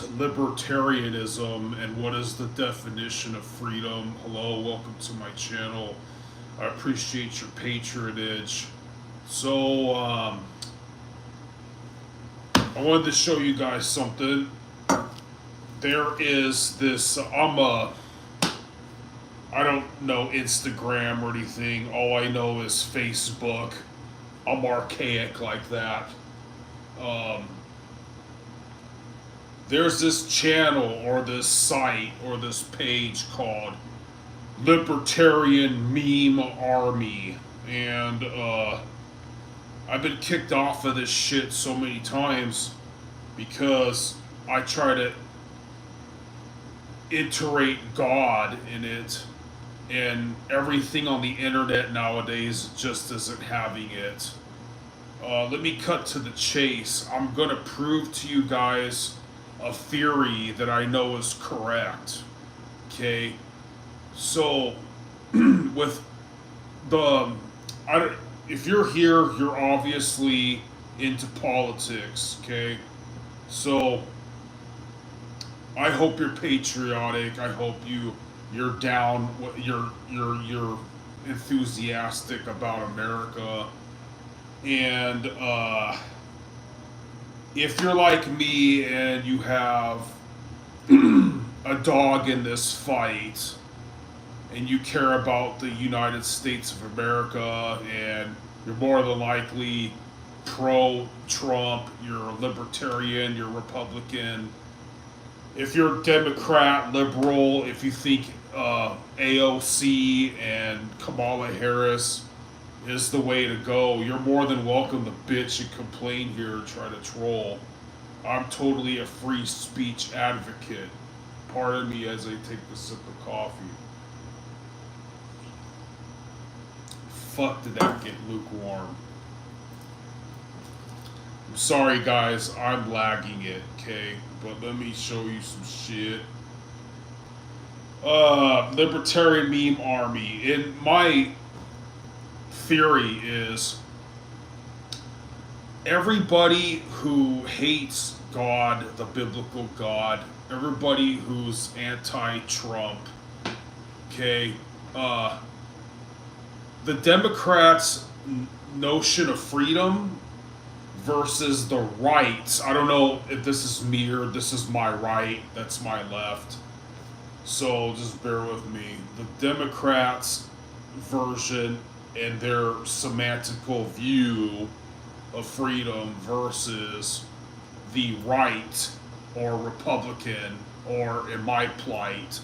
libertarianism and what is the definition of freedom. Hello, welcome to my channel. I appreciate your patronage. So, I wanted to show you guys something. There is this, I don't know Instagram or anything. All I know is Facebook. I'm archaic like that. Um, there's this channel or this site or this page called Libertarian Meme Army. And I've been kicked off of this shit so many times because I try to iterate God in it, and everything on the internet nowadays just isn't having it. Let me cut to the chase. I'm gonna prove to you guys a theory that I know is correct. Okay, so with the, if you're here, you're obviously into politics. Okay, so I hope you're patriotic. I hope you're down. You're enthusiastic about America, and if you're like me and you have a dog in this fight, and you care about the United States of America, and you're more than likely pro-Trump, you're a libertarian, you're Republican. If you're Democrat, liberal, if you think AOC and Kamala Harris is the way to go, you're more than welcome to bitch and complain here and try to troll. I'm totally a free speech advocate. Pardon me as I take a sip of coffee. Fuck, did that get lukewarm? I'm sorry, guys, I'm lagging it, okay? But let me show you some shit. Libertarian Meme Army. And my theory is everybody who hates God, the biblical God, everybody who's anti-Trump, okay, the Democrats' notion of freedom versus the rights. I don't know if this is me or this is my right, that's my left. So just bear with me. The Democrats' version and their semantical view of freedom versus the right or Republican, or in my plight,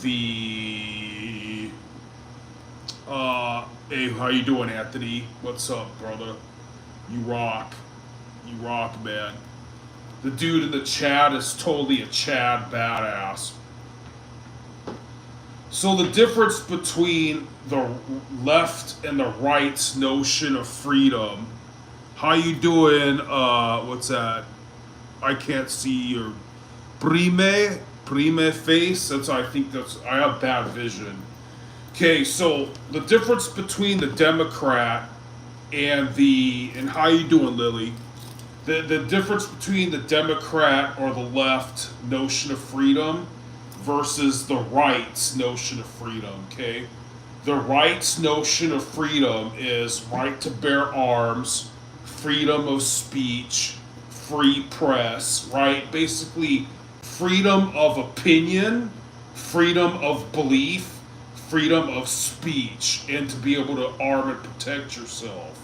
the hey, how you doing, Anthony? What's up, brother? You rock. You rock, man. The dude in the chat is totally a Chad badass. So the difference between the left and the right's notion of freedom. How you doing? What's that? I can't see your prime face. That's, I think that's, I have bad vision. Okay, so the difference between the Democrat and how you doing, Lily? The difference between the Democrat or the left notion of freedom versus the right's notion of freedom, okay? The right's notion of freedom is right to bear arms, freedom of speech, free press, right? Basically, freedom of opinion, freedom of belief, freedom of speech, and to be able to arm and protect yourself.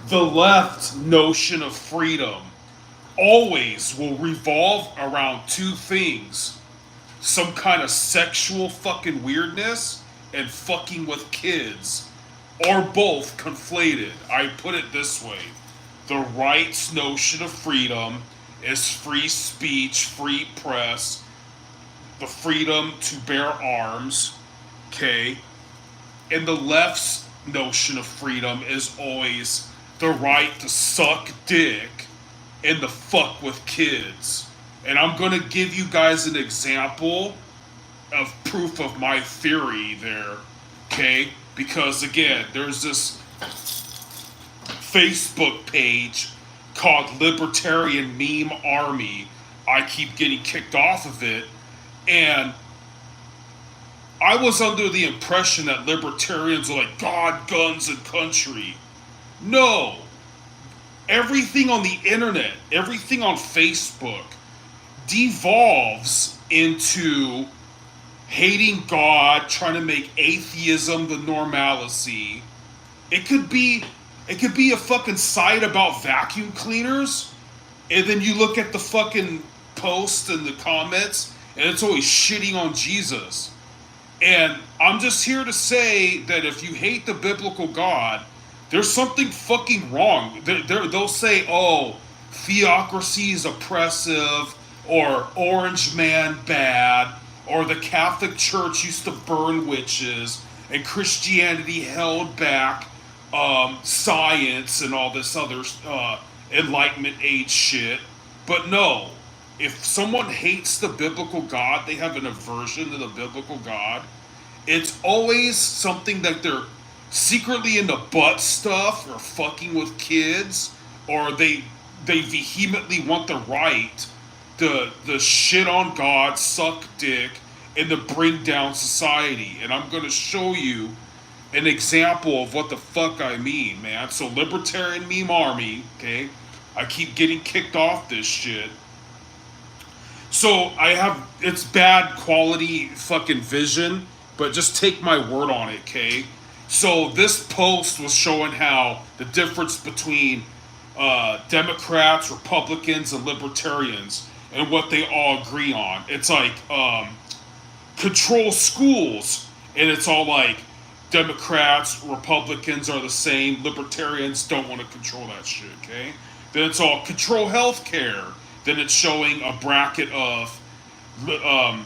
The left notion of freedom always will revolve around two things: some kind of sexual fucking weirdness and fucking with kids, or both conflated. I put it this way: the right's notion of freedom is free speech, free press, the freedom to bear arms, okay? And the left's notion of freedom is always the right to suck dick and to fuck with kids. And I'm gonna give you guys an example of proof of my theory there, okay? Because again, there's this Facebook page called Libertarian Meme Army. I keep getting kicked off of it. And I was under the impression that libertarians are like God, guns, and country. No. Everything on the internet, everything on Facebook devolves into hating God, trying to make atheism the normalcy. It could be a fucking site about vacuum cleaners, and then you look at the fucking posts and the comments, and it's always shitting on Jesus. And I'm just here to say that if you hate the biblical God, there's something fucking wrong. They'll say, oh, theocracy is oppressive, or Orange Man bad, or the Catholic Church used to burn witches, and Christianity held back science and all this other Enlightenment age shit. But no, if someone hates the biblical God, they have an aversion to the biblical God. It's always something that they're secretly into butt stuff or fucking with kids, or they vehemently want the right to shit on God, suck dick, and to bring down society. And I'm gonna show you an example of what the fuck I mean, man. So Libertarian Meme Army, okay? I keep getting kicked off this shit. So it's bad quality fucking vision, but just take my word on it, okay? So this post was showing how the difference between Democrats, Republicans, and Libertarians and what they all agree on. It's like control schools, and it's all like Democrats, Republicans are the same, Libertarians don't want to control that shit, okay? Then it's all control healthcare. Then it's showing a bracket of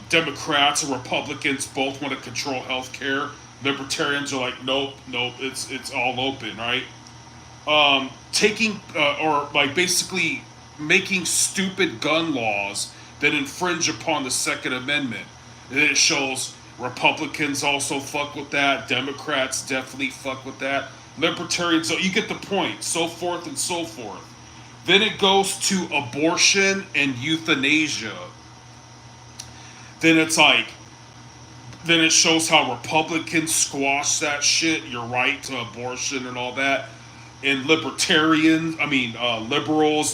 Democrats and Republicans both want to control healthcare. Libertarians are like, nope, it's all open, right? Taking or like basically making stupid gun laws that infringe upon the Second Amendment. And it shows Republicans also fuck with that. Democrats definitely fuck with that. Libertarians, so you get the point. So forth and so forth. Then it goes to abortion and euthanasia. Then it's like, then it shows how Republicans squash that shit, your right to abortion and all that. And liberals,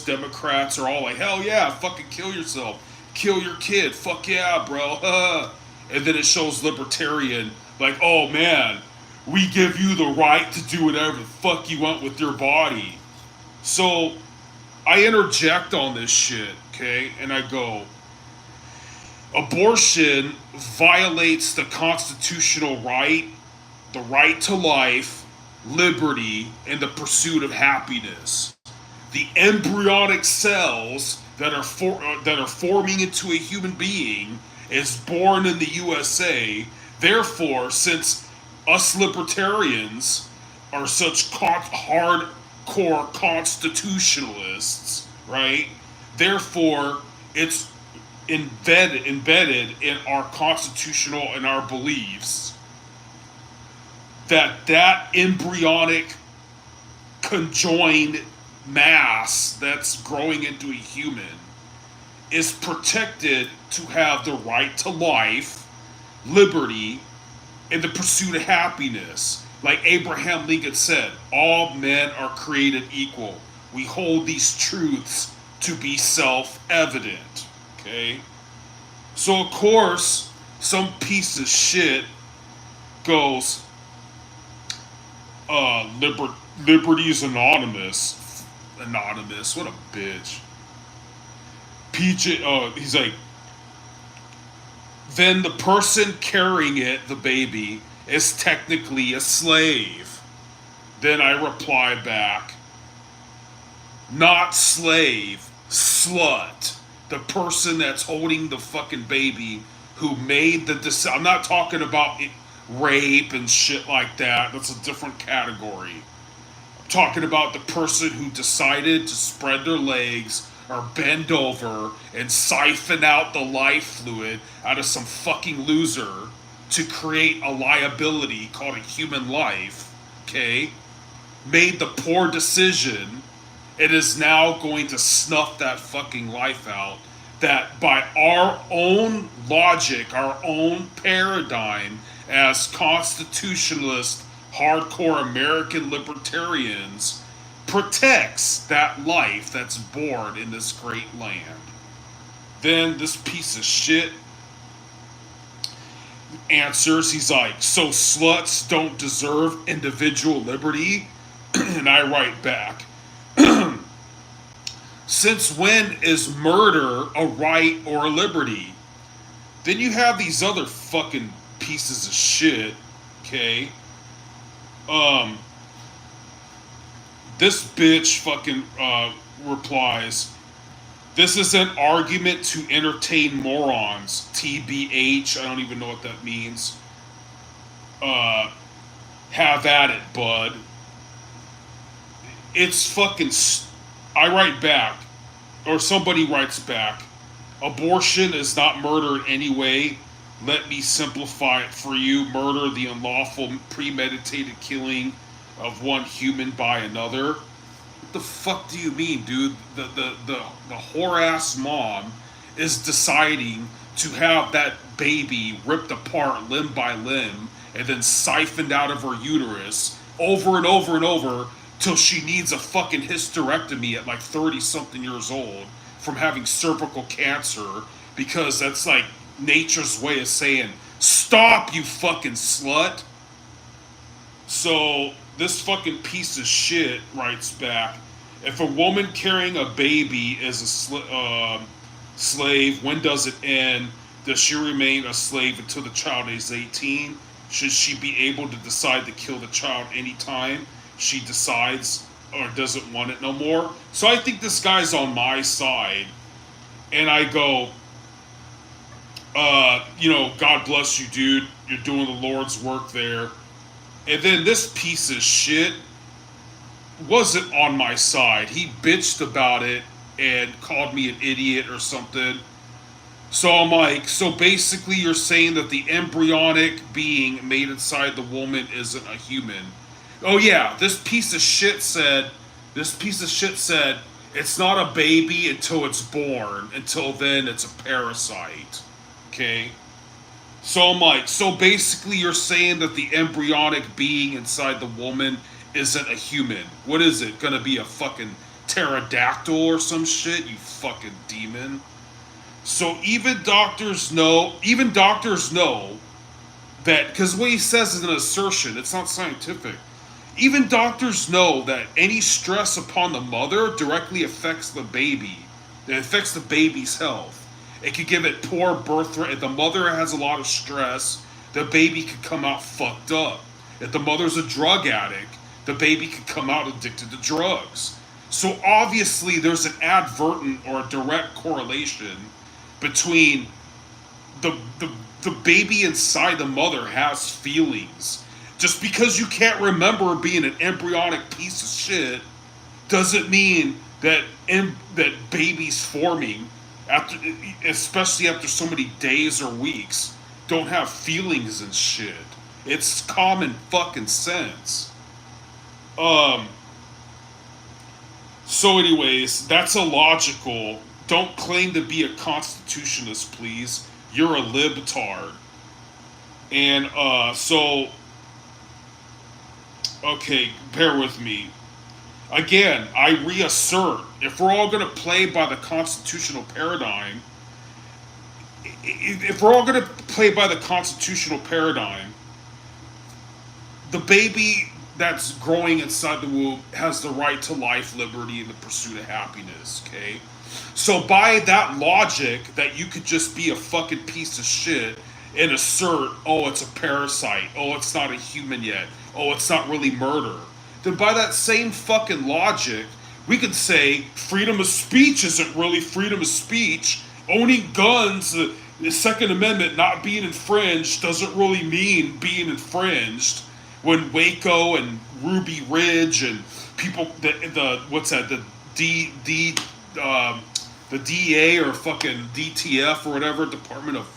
Democrats are all like, hell yeah, fucking kill yourself. Kill your kid. Fuck yeah, bro. And then it shows libertarian, like, oh man, we give you the right to do whatever the fuck you want with your body. So I interject on this shit, okay? And I go, abortion violates the constitutional right, the right to life, liberty, and the pursuit of happiness. The embryonic cells that are forming into a human being is born in the USA. Therefore, since us libertarians are such hardcore constitutionalists, right? Therefore, it's embedded in our constitutional and our beliefs that embryonic conjoined mass that's growing into a human is protected to have the right to life, liberty, and the pursuit of happiness. Like Abraham Lincoln said, all men are created equal. We hold these truths to be self-evident. Okay? So of course, some piece of shit goes, Liberties Anonymous. Anonymous, what a bitch. He's like, then the person carrying it, the baby, is technically a slave. Then I reply back, not slave, slut. The person that's holding the fucking baby who made the decision. I'm not talking about rape and shit like that. That's a different category. I'm talking about the person who decided to spread their legs or bend over and siphon out the life fluid out of some fucking loser to create a liability called a human life, okay? Made the poor decision. It is now going to snuff that fucking life out. that by our own logic, our own paradigm as constitutionalist, hardcore American libertarians, protects that life that's born in this great land. Then this piece of shit answers, he's like, so sluts don't deserve individual liberty? And I write back, since when is murder a right or a liberty? Then you have these other fucking pieces of shit, okay? This bitch fucking replies, this is an argument to entertain morons. TBH, I don't even know what that means. Have at it, bud. It's fucking. I write back, or somebody writes back, abortion is not murder anyway. Let me simplify it for you. Murder, the unlawful, premeditated killing of one human by another. What the fuck do you mean, dude? The whore-ass mom is deciding to have that baby ripped apart limb by limb and then siphoned out of her uterus over and over and over till she needs a fucking hysterectomy at like 30-something years old from having cervical cancer, because that's like nature's way of saying, stop, you fucking slut. So this fucking piece of shit writes back, if a woman carrying a baby is a slave, when does it end? Does she remain a slave until the child is 18? Should she be able to decide to kill the child anytime she decides or doesn't want it no more? So I think this guy's on my side. And I go, God bless you, dude. You're doing the Lord's work there. And then this piece of shit wasn't on my side. He bitched about it and called me an idiot or something. So I'm like, so basically you're saying that the embryonic being made inside the woman isn't a human. Oh yeah, this piece of shit said, it's not a baby until it's born. Until then, it's a parasite. Okay? So I'm like, so basically you're saying that the embryonic being inside the woman isn't a human. What is it? Gonna be a fucking pterodactyl or some shit? You fucking demon. So even doctors know that, because what he says is an assertion, it's not scientific. Even doctors know that any stress upon the mother directly affects the baby. It affects the baby's health. It could give it poor birth rate. If the mother has a lot of stress, the baby could come out fucked up. If the mother's a drug addict, the baby could come out addicted to drugs. So obviously there's an advertent or a direct correlation between the baby inside the mother has feelings. Just because you can't remember being an embryonic piece of shit doesn't mean that babies forming, especially after so many days or weeks, don't have feelings and shit. It's common fucking sense. So anyways, that's illogical. Don't claim to be a constitutionalist, please. You're a libtard. And okay, bear with me. Again, I reassert, if we're all going to play by the constitutional paradigm, the baby that's growing inside the womb has the right to life, liberty, and the pursuit of happiness, okay? So by that logic, that you could just be a fucking piece of shit and assert, oh, it's a parasite, oh, it's not a human yet, oh, it's not really murder, then by that same fucking logic, we could say freedom of speech isn't really freedom of speech. Owning guns, the Second Amendment not being infringed doesn't really mean being infringed. When Waco and Ruby Ridge and people, the DEA or fucking DTF or whatever, Department of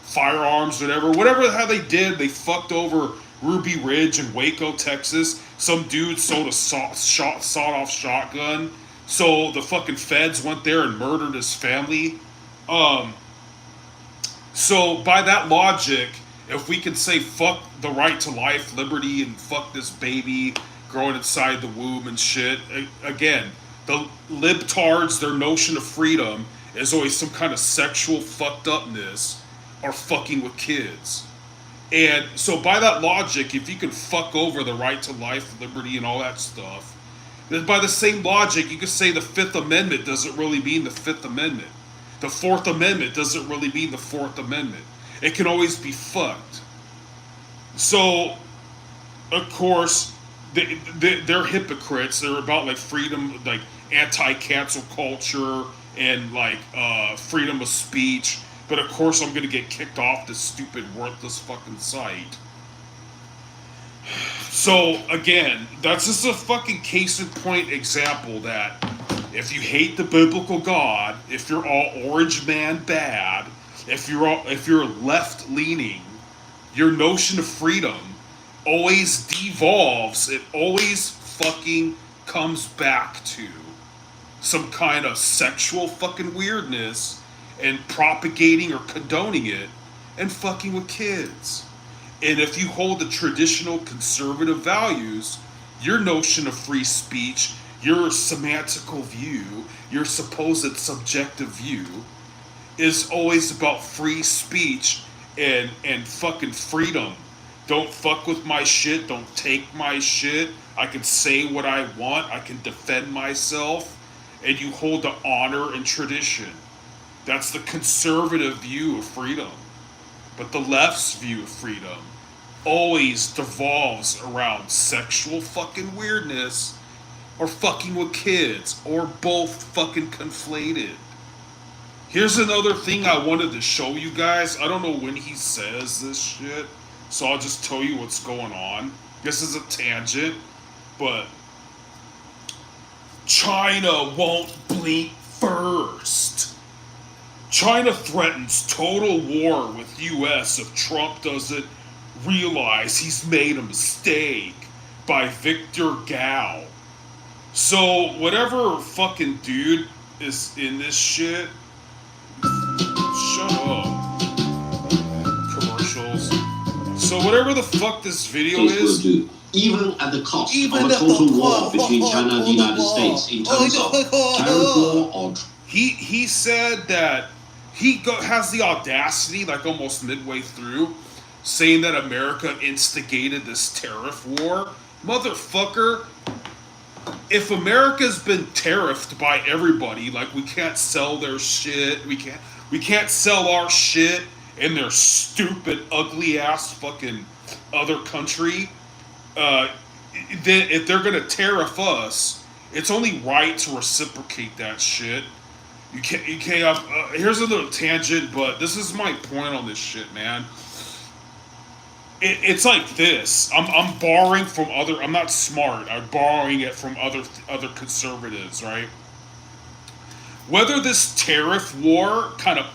Firearms, whatever how they did, they fucked over Ruby Ridge in Waco, Texas. Some dude sold a sawed-off shotgun, so the fucking feds went there and murdered his family. Um, so by that logic, if we can say fuck the right to life, liberty, and fuck this baby growing inside the womb and shit, again, the libtards, their notion of freedom is always some kind of sexual fucked upness or fucking with kids. And so by that logic, if you can fuck over the right to life, liberty, and all that stuff, then by the same logic, you could say the Fifth Amendment doesn't really mean the Fifth Amendment. The Fourth Amendment doesn't really mean the Fourth Amendment. It can always be fucked. So, of course, they're hypocrites. They're about like freedom, like anti-cancel culture and like freedom of speech. But of course, I'm gonna get kicked off this stupid, worthless fucking site. So again, that's just a fucking case in point example that if you hate the biblical God, if you're all orange man bad, if you're left leaning, your notion of freedom always devolves. It always fucking comes back to some kind of sexual fucking weirdness and propagating or condoning it and fucking with kids. And if you hold the traditional conservative values, your notion of free speech, your semantical view, your supposed subjective view, is always about free speech and fucking freedom. Don't fuck with my shit, don't take my shit. I can say what I want, I can defend myself, and you hold the honor and tradition. That's the conservative view of freedom. But the left's view of freedom always devolves around sexual fucking weirdness or fucking with kids or both fucking conflated. Here's another thing I wanted to show you guys. I don't know when he says this shit, so I'll just tell you what's going on. This is a tangent, but China won't blink first. China threatens total war with US if Trump doesn't realize he's made a mistake, by Victor Gao. So whatever fucking dude is in this shit, shut up. Commercials. So whatever the fuck this video is, will do, even at the cost of a total war between China and the United States in terms of tariff war or... He said that has the audacity, like almost midway through, saying that America instigated this tariff war. Motherfucker, if America's been tariffed by everybody, like we can't sell their shit, we can't sell our shit in their stupid, ugly ass fucking other country, then if they're gonna tariff us, it's only right to reciprocate that shit. You can't. Here's a little tangent, but this is my point on this shit, man. It's like this. I'm borrowing from other. I'm not smart. I'm borrowing it from other conservatives, right? Whether this tariff war kind of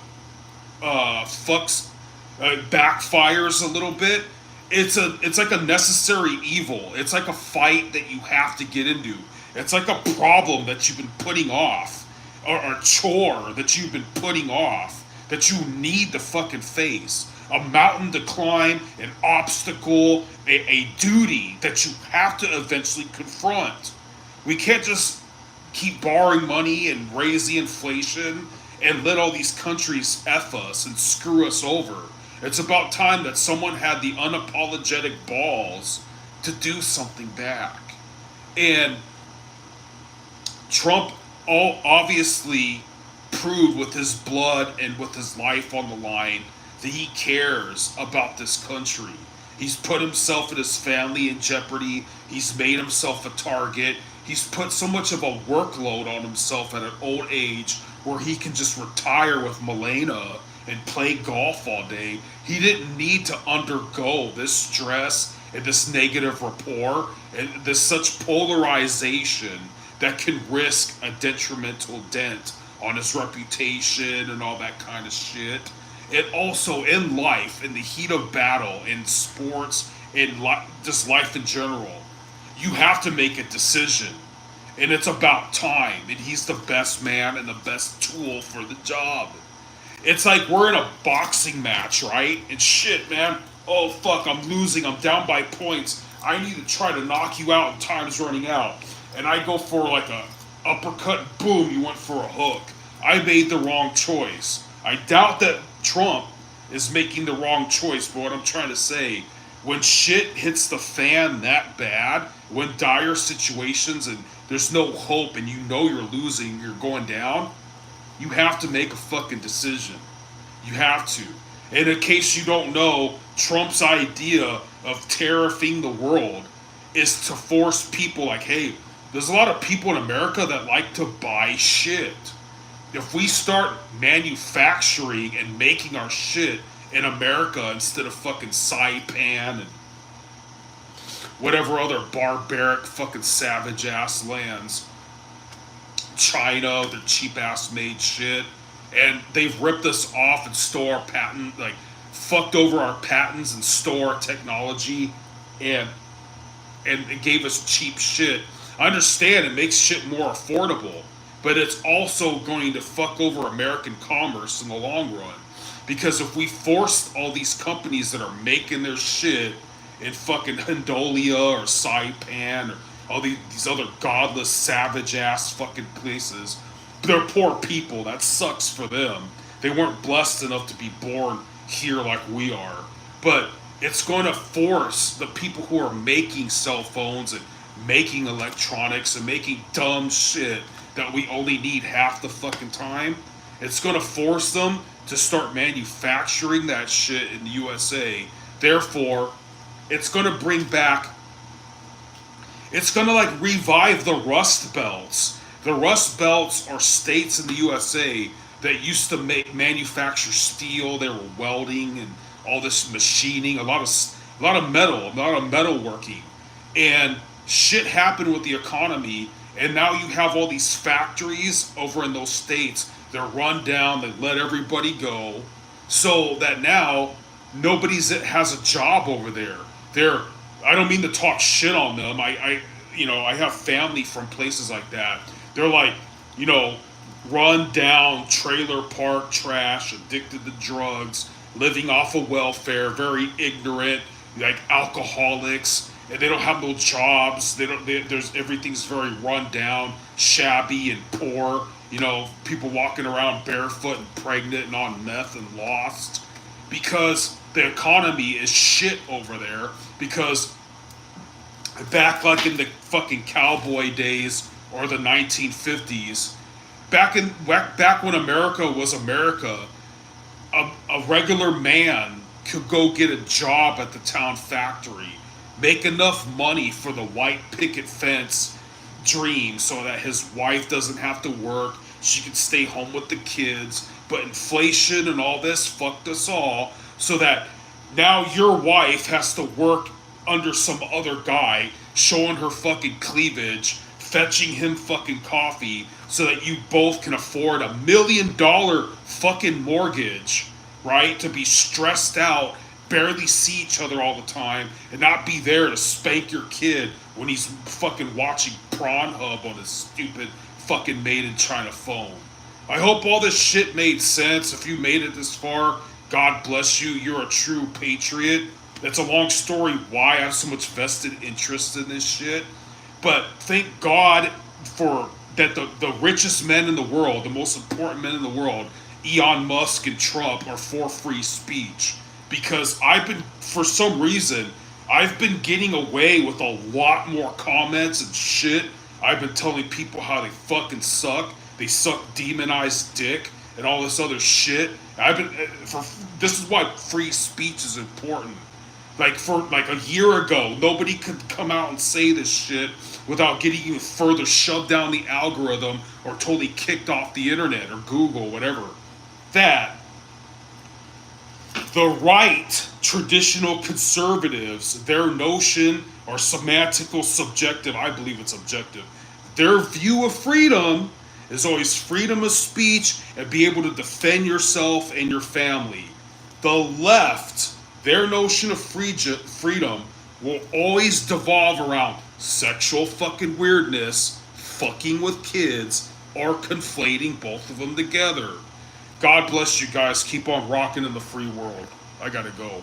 backfires a little bit, it's like a necessary evil. It's like a fight that you have to get into. It's like a problem that you've been putting off, or a chore that you've been putting off that you need to fucking face. A mountain to climb, an obstacle, a duty that you have to eventually confront. We can't just keep borrowing money and raise the inflation and let all these countries F us and screw us over. It's about time that someone had the unapologetic balls to do something back. And Trump obviously proved with his blood and with his life on the line that he cares about this country. He's put himself and his family in jeopardy. He's made himself a target. He's put so much of a workload on himself at an old age where he can just retire with Milena and play golf all day. He didn't need to undergo this stress and this negative rapport and this such polarization that can risk a detrimental dent on his reputation and all that kind of shit. And also in life, in the heat of battle, in sports, in just life in general, you have to make a decision. And it's about time. And he's the best man and the best tool for the job. It's like we're in a boxing match, right? And shit, man. Oh fuck, I'm losing. I'm down by points. I need to try to knock you out and time's running out. And I go for like a uppercut, boom, you went for a hook. I made the wrong choice. I doubt that Trump is making the wrong choice, but what I'm trying to say, when shit hits the fan that bad, when dire situations and there's no hope and you know you're losing, you're going down, you have to make a fucking decision. You have to. And in case you don't know, Trump's idea of tariffing the world is to force people like, hey, there's a lot of people in America that like to buy shit. If we start manufacturing and making our shit in America instead of fucking Saipan and whatever other barbaric fucking savage ass lands, China, their cheap ass made shit, and they've ripped us off and stole our patent, like fucked over our patents and stole our technology, and it gave us cheap shit. I understand it makes shit more affordable, but it's also going to fuck over American commerce in the long run. Because if we forced all these companies that are making their shit in fucking Hondolia or Saipan or all these other godless, savage ass fucking places, they're poor people. That sucks for them. They weren't blessed enough to be born here like we are. But it's going to force the people who are making cell phones and making electronics and making dumb shit that we only need half the fucking time. It's going to force them to start manufacturing that shit in the USA. Therefore, it's going to bring back, it's going to like revive the Rust Belts. The Rust Belts are states in the USA that used to manufacture steel. They were welding and all this machining, a lot of metalworking, and shit happened with the economy. And now you have all these factories over in those states. They're run down. They let everybody go, so that now nobody has a job over there. I don't mean to talk shit on them. I have family from places like that. They're like, run down trailer park trash, addicted to drugs, living off of welfare, very ignorant, like alcoholics, and they don't have no jobs. There's everything's very run down, shabby, and poor. People walking around barefoot and pregnant and on meth and lost because the economy is shit over there. Because back like in the fucking cowboy days or the 1950s, back when America was America, a regular man could go get a job at the town factory, make enough money for the white picket fence dream so that his wife doesn't have to work, she can stay home with the kids. But inflation and all this fucked us all, so that now your wife has to work under some other guy, showing her fucking cleavage, fetching him fucking coffee, so that you both can afford $1 million fucking mortgage, right? To be stressed out, barely see each other all the time, and not be there to spank your kid when he's fucking watching Pornhub on his stupid fucking made in China phone. I hope all this shit made sense. If you made it this far, God bless you. You're a true patriot. It's a long story why I have so much vested interest in this shit. But thank God for that the richest men in the world, the most important men in the world, Elon Musk and Trump, are for free speech. Because for some reason, I've been getting away with a lot more comments and shit. I've been telling people how they fucking suck. They suck demonized dick and all this other shit. This is why free speech is important. Like a year ago, nobody could come out and say this shit without getting even further shoved down the algorithm or totally kicked off the internet or Google, whatever. That the right, traditional conservatives, their notion or semantical subjective, I believe it's objective, their view of freedom is always freedom of speech and be able to defend yourself and your family. The left, their notion of freedom will always devolve around sexual fucking weirdness, fucking with kids, or conflating both of them together. God bless you guys. Keep on rocking in the free world. I gotta go.